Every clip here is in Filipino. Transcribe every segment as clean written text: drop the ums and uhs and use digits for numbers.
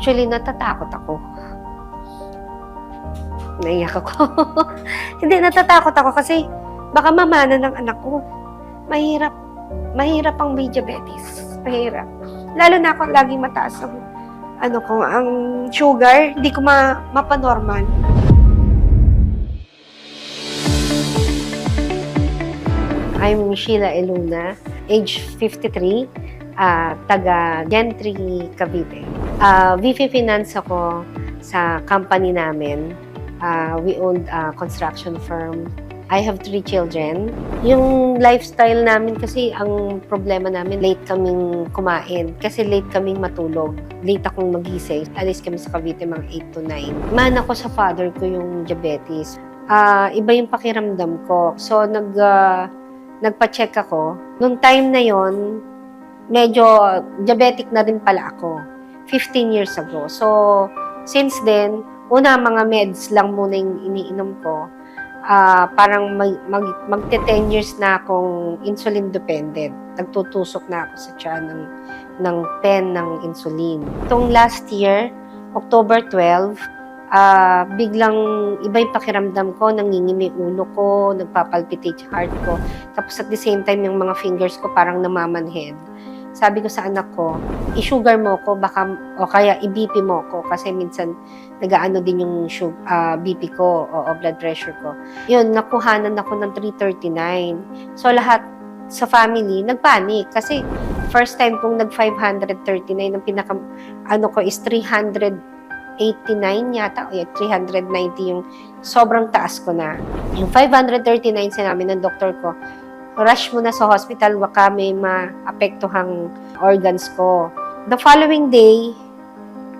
Actually, natatakot ako. Naiyak ako. Hindi, natatakot ako kasi baka mamana ng anak ko. Mahirap. Mahirap ang may diabetes. Mahirap. Lalo na ako laging mataas ang sugar, hindi ko mapanormal. I'm Sheila Eluna, age 53, taga Gentry, Cavite. VP Finance ako sa company namin. We owned a construction firm. I have 3 children. Yung lifestyle namin kasi, ang problema namin, late kaming kumain. Kasi late kaming matulog. Late akong magising. Alis kami sa Cavite mga 8 to 9. Man ako sa father ko yung diabetes. Iba yung pakiramdam ko. So, nagpa-check ako. Nung time na yon, medyo diabetic na rin pala ako. 15 years ago. So, since then, una mga meds lang muna yung iniinom ko. Parang magte-10 years na akong insulin dependent. Nagtutusok na ako sa tiyan ng pen ng insulin. Itong last year, October 12, biglang iba yung pakiramdam ko, nangingimi ulo ko, nagpapalpitate heart ko. Tapos at the same time, yung mga fingers ko parang namamanhead. Sabi ko sa anak ko, i-sugar mo ko, o kaya i-BP mo ko kasi minsan nagaano din yung BP ko o blood pressure ko. Yun, nakuhanan ako ng 339. So lahat sa family nagpanik kasi first time kong nag-539, ang pinaka ko is 389 yata, o 390 yung sobrang taas ko na. Yung 539 sinabi ng doktor ko, rush mo na sa hospital, baka may maapektuhang organs ko. The following day,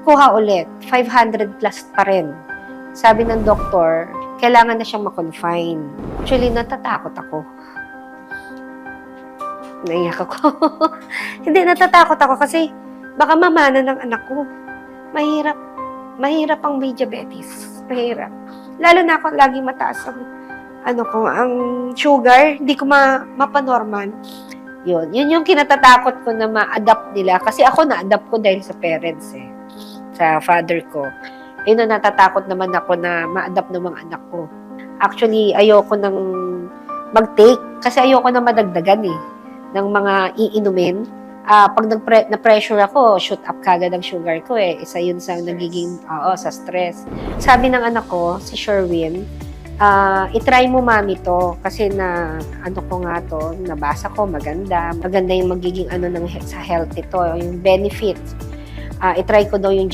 kuha ulit, 500 plus pa rin. Sabi ng doktor, kailangan na siyang ma-confine. Actually, natatakot ako. Naiyak ako. Hindi, natatakot ako kasi baka mamana ng anak ko. Mahirap ang may diabetes. Mahirap. Lalo na ako laging mataas ang sugar, hindi ko mapanormal. Yun yung kinatatakot ko na ma-adapt nila. Kasi ako na-adapt ko dahil sa parents sa father ko. Yun na natatakot naman ako na ma-adapt ng mga anak ko. Actually, ayoko nang mag-take kasi ayoko na madagdagan ng mga iinumin. Pag na-pressure ako, shoot up kagad ang sugar ko Isa yun sa nagiging, sa stress. Sabi ng anak ko, si Sherwin, i-try mo mami to kasi nabasa ko maganda yung magiging sa health ito, yung benefits. I-try ko daw yung